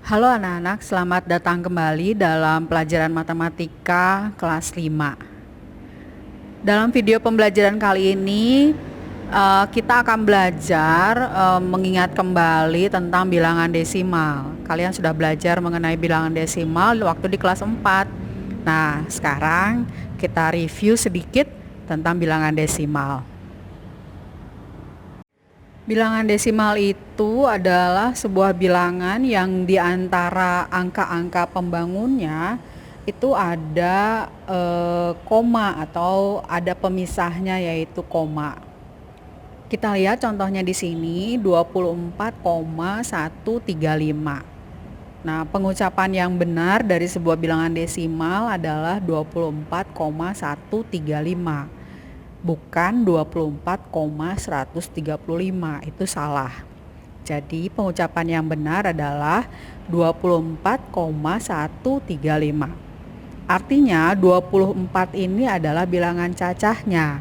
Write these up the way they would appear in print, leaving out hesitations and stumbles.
Halo anak-anak, selamat datang kembali dalam pelajaran matematika kelas 5. Dalam video pembelajaran kali ini, kita akan belajar mengingat kembali tentang bilangan desimal. Kalian sudah belajar mengenai bilangan desimal waktu di kelas 4. Nah, sekarang kita review sedikit tentang bilangan desimal. Bilangan desimal itu adalah sebuah bilangan yang di antara angka-angka pembangunnya itu ada koma atau ada pemisahnya, yaitu koma. Kita lihat contohnya di sini 24,135. Nah, pengucapan yang benar dari sebuah bilangan desimal adalah 24,135. Bukan 24,135, itu salah. Jadi pengucapan yang benar adalah 24,135. Artinya 24 ini adalah bilangan cacahnya.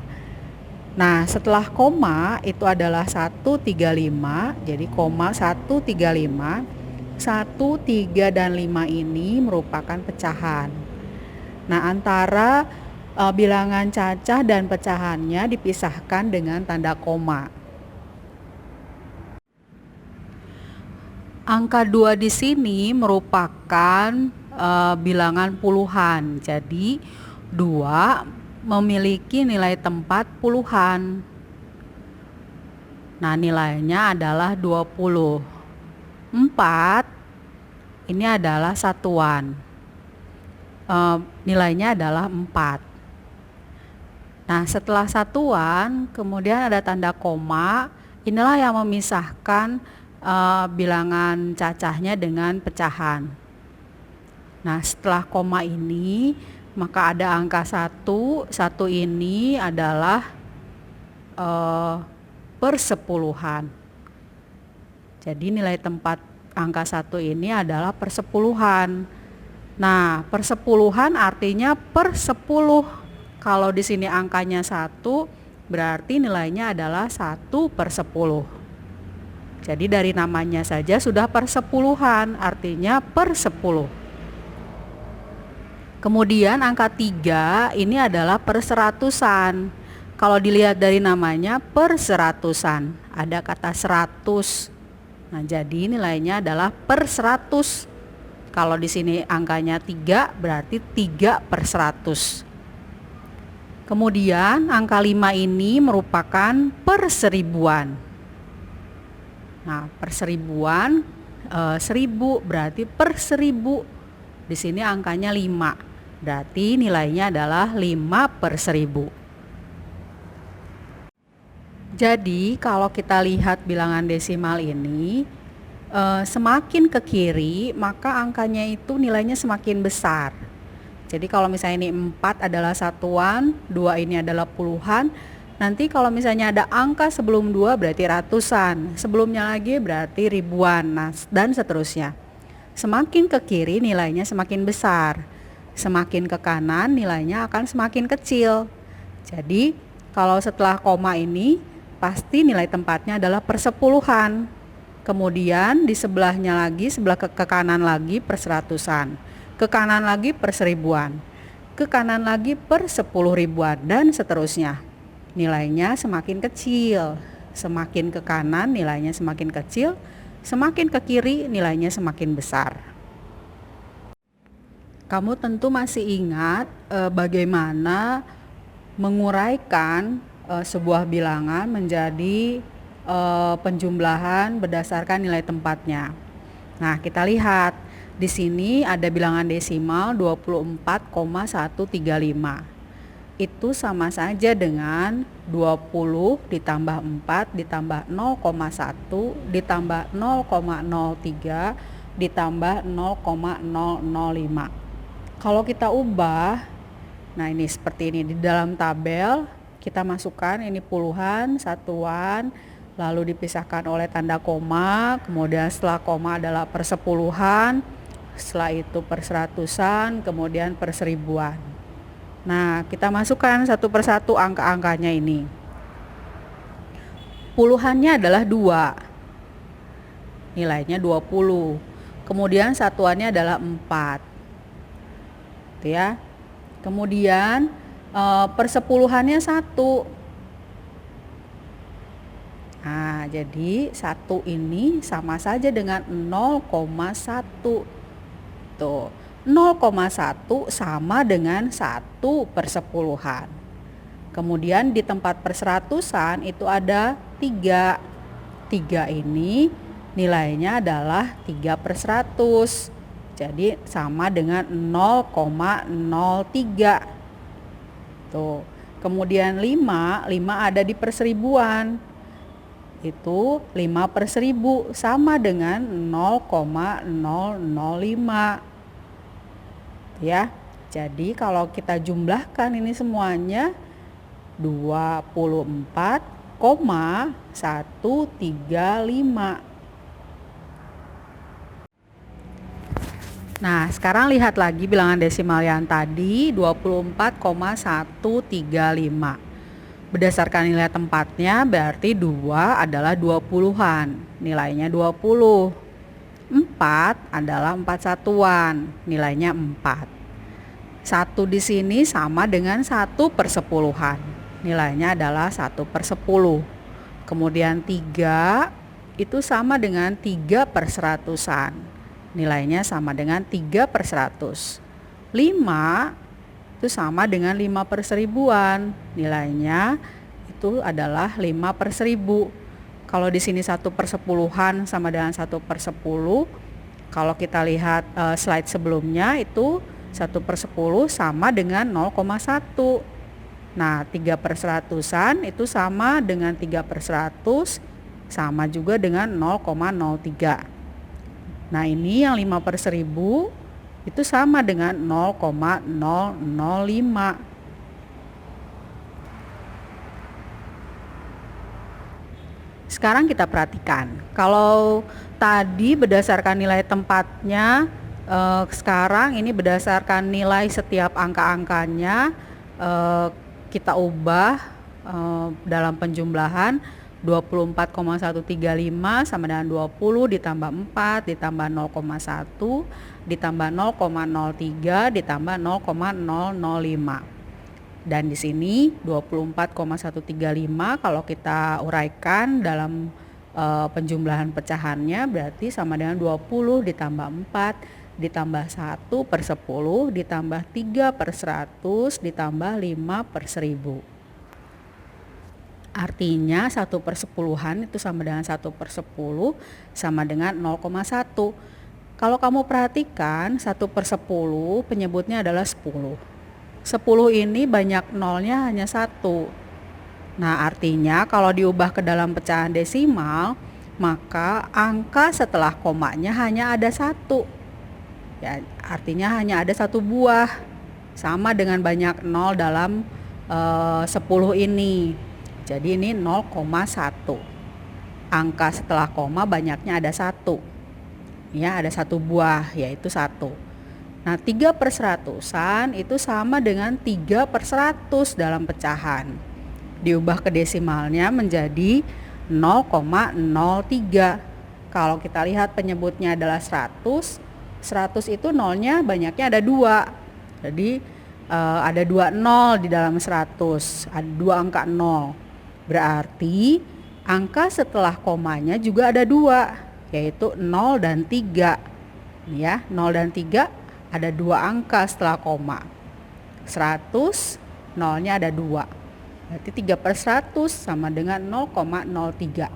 Nah, setelah koma itu adalah 135, jadi koma 135. 1, 3, dan 5 ini merupakan pecahan. Nah, antara bilangan cacah dan pecahannya dipisahkan dengan tanda koma. Angka 2 di sini merupakan bilangan puluhan. Jadi 2 memiliki nilai tempat puluhan. Nah, nilainya adalah 20. 4 ini adalah satuan. Nilainya adalah 4. Nah, setelah satuan, kemudian ada tanda koma. Inilah yang memisahkan bilangan cacahnya dengan pecahan. Nah, setelah koma ini, maka ada angka 1. 1 ini adalah persepuluhan. Jadi nilai tempat angka 1 ini adalah persepuluhan. Nah, persepuluhan artinya per 10. Kalau di sini angkanya 1, berarti nilainya adalah 1/10. Jadi dari namanya saja sudah persepuluhan, artinya per 10. Kemudian angka 3 ini adalah per seratusan. Kalau dilihat dari namanya per seratusan, ada kata 100. Nah, jadi nilainya adalah per 100. Kalau di sini angkanya 3, berarti 3/100. Kemudian angka 5 ini merupakan per seribuan. Nah, per seribuan, 1000 berarti per 1000. Di sini angkanya 5, berarti nilainya adalah 5/1000. Jadi kalau kita lihat bilangan desimal ini, semakin ke kiri maka angkanya itu nilainya semakin besar. Jadi kalau misalnya ini 4 adalah satuan, 2 ini adalah puluhan. Nanti kalau misalnya ada angka sebelum 2 berarti ratusan, sebelumnya lagi berarti ribuan, nah, dan seterusnya. Semakin ke kiri nilainya semakin besar, semakin ke kanan nilainya akan semakin kecil. Jadi kalau setelah koma ini pasti nilai tempatnya adalah persepuluhan. Kemudian di sebelahnya lagi, sebelah ke kanan lagi perseratusan, ke kanan lagi per seribuan, ke kanan lagi per 10.000-an, dan seterusnya. Nilainya semakin kecil, semakin ke kanan nilainya semakin kecil, semakin ke kiri nilainya semakin besar. Kamu tentu masih ingat bagaimana menguraikan sebuah bilangan menjadi penjumlahan berdasarkan nilai tempatnya. Nah, kita lihat di sini ada bilangan desimal 24,135. Itu sama saja dengan 20 ditambah 4 ditambah 0,1 ditambah 0,03 ditambah 0,005. Kalau kita ubah, nah ini seperti ini. Di dalam tabel kita masukkan ini puluhan, satuan, lalu dipisahkan oleh tanda koma. Kemudian setelah koma adalah persepuluhan, setelah itu per seratusan, kemudian per seribuan. Nah, kita masukkan satu persatu angka-angkanya ini. Puluhannya adalah 2, nilainya 20. kemudian satuannya adalah 4. Gitu ya. Kemudian persepuluhannya 1. Nah, jadi 1 ini sama saja dengan 0,1. Tuh, 0,1 sama dengan 1/10. Kemudian di tempat perseratusan itu ada 3. 3 ini nilainya adalah 3/100. Jadi sama dengan 0,03. Tuh. Kemudian 5 ada di perseribuan. Itu 5/1000 sama dengan 0,005. Ya. Jadi kalau kita jumlahkan ini semuanya 24,135. Nah, sekarang lihat lagi bilangan desimal yang tadi 24,135. Berdasarkan nilai tempatnya berarti 2 adalah 20-an, nilainya 20. 4 adalah 4 satuan, nilainya 4. 1 di sini sama dengan 1/10, nilainya adalah 1/10. Kemudian 3 itu sama dengan 3/100-an, nilainya sama dengan 3/100. 5 itu sama dengan 5/1000-an, nilainya itu adalah 5/1000. Kalau di sini 1/10 sama dengan 1/10, kalau kita lihat slide sebelumnya itu 1/10 sama dengan 0,1. Nah, 3/100-an itu sama dengan 3/100, sama juga dengan 0,03. Nah, ini yang 5/1000 itu sama dengan 0,005. Sekarang kita perhatikan, kalau tadi berdasarkan nilai tempatnya, sekarang ini berdasarkan nilai setiap angka-angkanya, kita ubah dalam penjumlahan. 24,135 sama dengan 20 ditambah 4 ditambah 0,1 ditambah 0,03 ditambah 0,005. Dan di sini 24,135 kalau kita uraikan dalam penjumlahan pecahannya berarti sama dengan 20 ditambah 4 ditambah 1/10 ditambah 3/100 ditambah 5/1000. Artinya 1/10 itu sama dengan 1/10 sama dengan 0,1. Kalau kamu perhatikan 1/10 penyebutnya adalah 10. 10 ini banyak nolnya hanya 1. Nah, artinya kalau diubah ke dalam pecahan desimal, maka angka setelah komanya hanya ada 1. Ya, artinya hanya ada 1 buah. Sama dengan banyak nol dalam 10 ini. Jadi ini 0,1. Angka setelah koma banyaknya ada 1. Ya, ada 1 buah yaitu 1. Nah, 3/100-an itu sama dengan 3/100 dalam pecahan. Diubah ke desimalnya menjadi 0,03. Kalau kita lihat penyebutnya adalah 100. 100 itu nolnya banyaknya ada 2. Jadi ada 2 nol di dalam 100. Ada 2 angka 0. Berarti angka setelah komanya juga ada 2, yaitu 0 dan 3. Ya, 0 dan 3 ada 2 angka setelah koma. 100, nolnya ada 2. Berarti 3/100 sama dengan 0,03.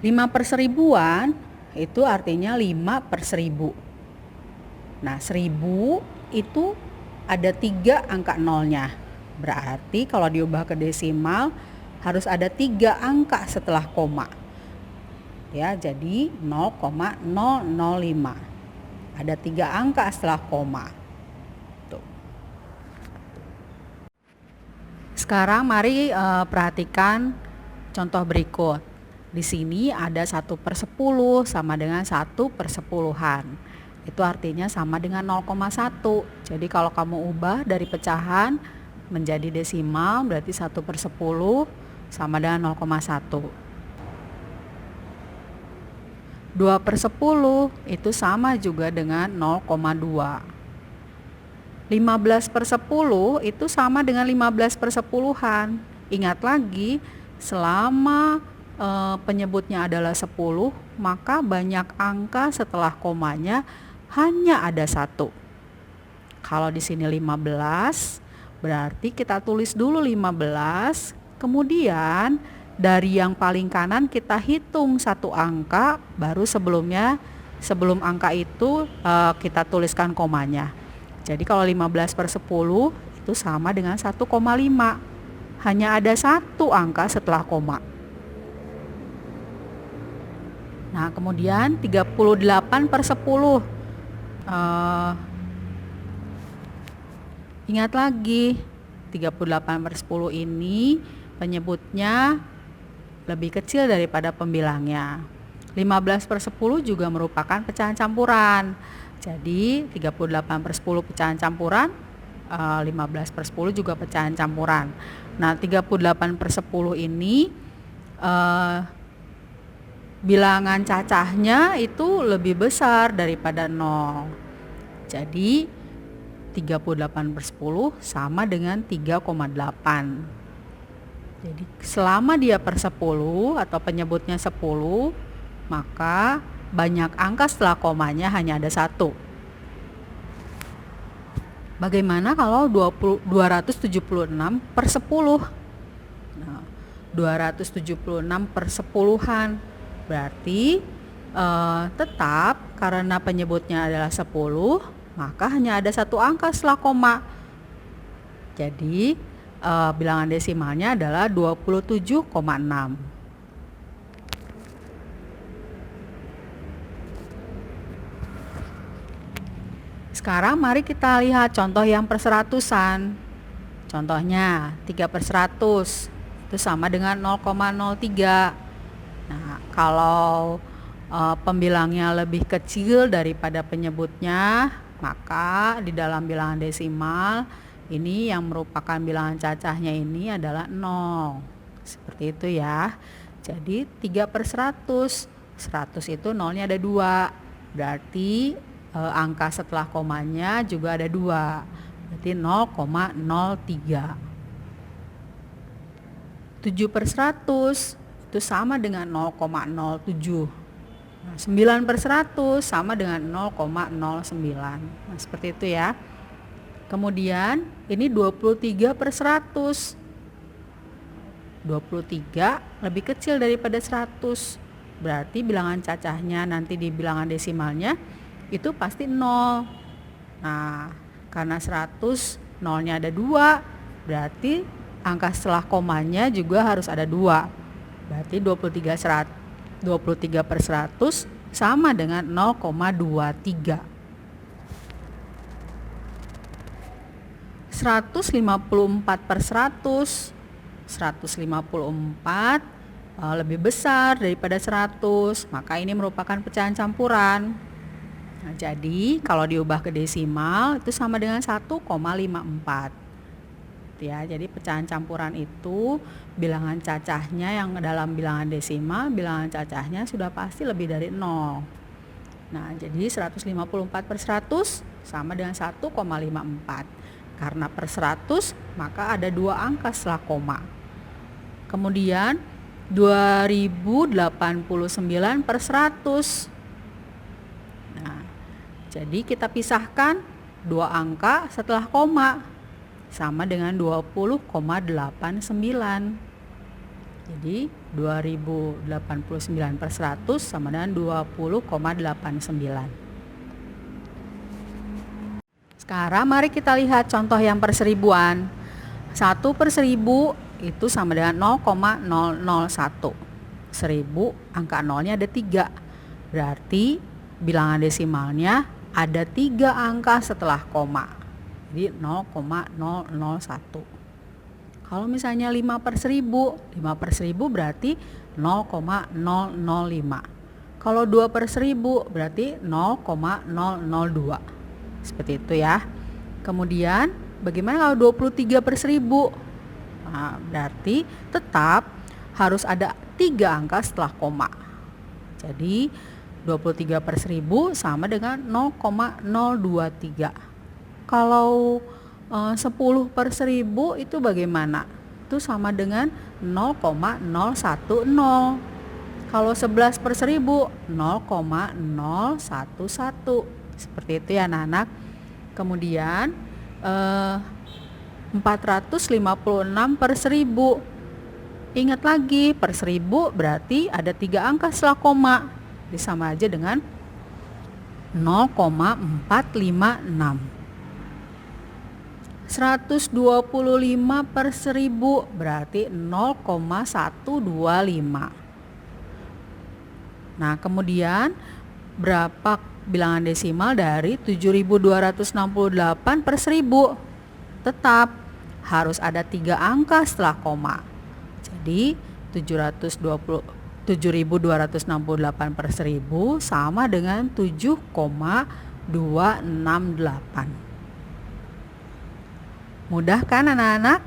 5/1000-an itu artinya 5/1000. Nah, 1000 itu ada 3 angka nolnya. Berarti kalau diubah ke desimal harus ada 3 angka setelah koma. Ya, jadi 0,005. Ada 3 angka setelah koma. Tuh. Sekarang mari perhatikan contoh berikut. Di sini ada 1/10 sama dengan 1/10. Itu artinya sama dengan 0,1. Jadi kalau kamu ubah dari pecahan menjadi desimal berarti 1/10 sama dengan 0,1. 2 per 10 itu sama juga dengan 0,2. 15 per 10 itu sama dengan 15 per 10-an. Ingat lagi, selama penyebutnya adalah 10, maka banyak angka setelah komanya hanya ada 1. Kalau di sini 15, berarti kita tulis dulu 15, kemudian dari yang paling kanan kita hitung satu angka, baru sebelum angka itu kita tuliskan komanya. Jadi kalau 15 per 10 itu sama dengan 1,5. Hanya ada satu angka setelah koma. Nah, kemudian 38 per 10. Ingat lagi, 38 per 10 ini penyebutnya lebih kecil daripada pembilangnya. 15 per 10 juga merupakan pecahan campuran. Jadi 38 per 10 pecahan campuran, 15 per 10 juga pecahan campuran. Nah, 38 per 10 ini bilangan cacahnya itu lebih besar daripada 0. Jadi 38 per 10 sama dengan 3,8. Jadi selama dia per 10 atau penyebutnya 10, maka banyak angka setelah komanya hanya ada 1. Bagaimana kalau 276 per 10? Nah, 276 per 10-an. Berarti tetap karena penyebutnya adalah 10, maka hanya ada satu angka setelah koma. Jadi bilangan desimalnya adalah 27,6. Sekarang mari kita lihat contoh yang perseratusan. Contohnya 3 per 100 itu sama dengan 0,03. Nah, kalau pembilangnya lebih kecil daripada penyebutnya, maka di dalam bilangan desimal ini yang merupakan bilangan cacahnya ini adalah 0. Seperti itu ya. Jadi 3 per 100. 100 itu nolnya ada 2. Berarti angka setelah komanya juga ada 2. Berarti 0,03. 7 per 100 itu sama dengan 0,07. Nah, 9 per 100 sama dengan 0,09. Nah, seperti itu ya. Kemudian ini 23 per 100. 23 lebih kecil daripada 100. Berarti bilangan cacahnya nanti di bilangan desimalnya itu pasti 0. Nah, karena 100 nolnya ada 2, berarti angka setelah komanya juga harus ada 2. Berarti 23 per 100 sama dengan 0,23. 154 per 100. 154 lebih besar daripada 100, maka ini merupakan pecahan campuran. Nah, jadi kalau diubah ke desimal itu sama dengan 1,54. Ya, jadi pecahan campuran itu bilangan cacahnya yang dalam bilangan desimal, bilangan cacahnya sudah pasti lebih dari 0. Nah, jadi 154 per 100 sama dengan 1,54. Karena per 100 maka ada 2 angka setelah koma. Kemudian 2089 per 100. Nah, jadi kita pisahkan 2 angka setelah koma, sama dengan 20,89. Jadi 2089 per 100 sama dengan 20,89. Sekarang mari kita lihat contoh yang per seribuan. 1 per 1000 itu sama dengan 0,001. 1000 angka nolnya ada 3. Berarti bilangan desimalnya ada 3 angka setelah koma. Jadi 0,001. Kalau misalnya 5 per 1000, 5 per 1000 berarti 0,005. Kalau 2 per 1000 berarti 0,002. Seperti itu ya. Kemudian bagaimana kalau 23 per 1000? Nah, berarti tetap harus ada 3 angka setelah koma. Jadi 23 per 1000 sama dengan 0,023. Kalau 10 per 1000 itu bagaimana? Itu sama dengan 0,010. Kalau 11 per 1000 0,011. Seperti itu ya anak-anak. Kemudian 456 per 1000. Ingat lagi, per 1000 berarti ada 3 angka setelah koma. Jadi sama aja dengan 0,456. 125 per 1000 berarti 0,125. Nah, kemudian berapa bilangan desimal dari 7268 per 1000? Tetap harus ada 3 angka setelah koma. Jadi 7268 per 1000 sama dengan 7,268. Mudah kan anak-anak?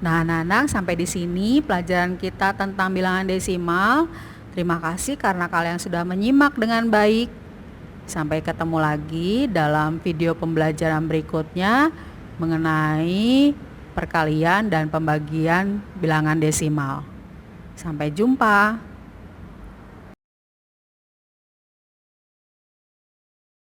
Nah, anak-anak, sampai di sini pelajaran kita tentang bilangan desimal. Terima kasih karena kalian sudah menyimak dengan baik. Sampai ketemu lagi dalam video pembelajaran berikutnya mengenai perkalian dan pembagian bilangan desimal. Sampai jumpa.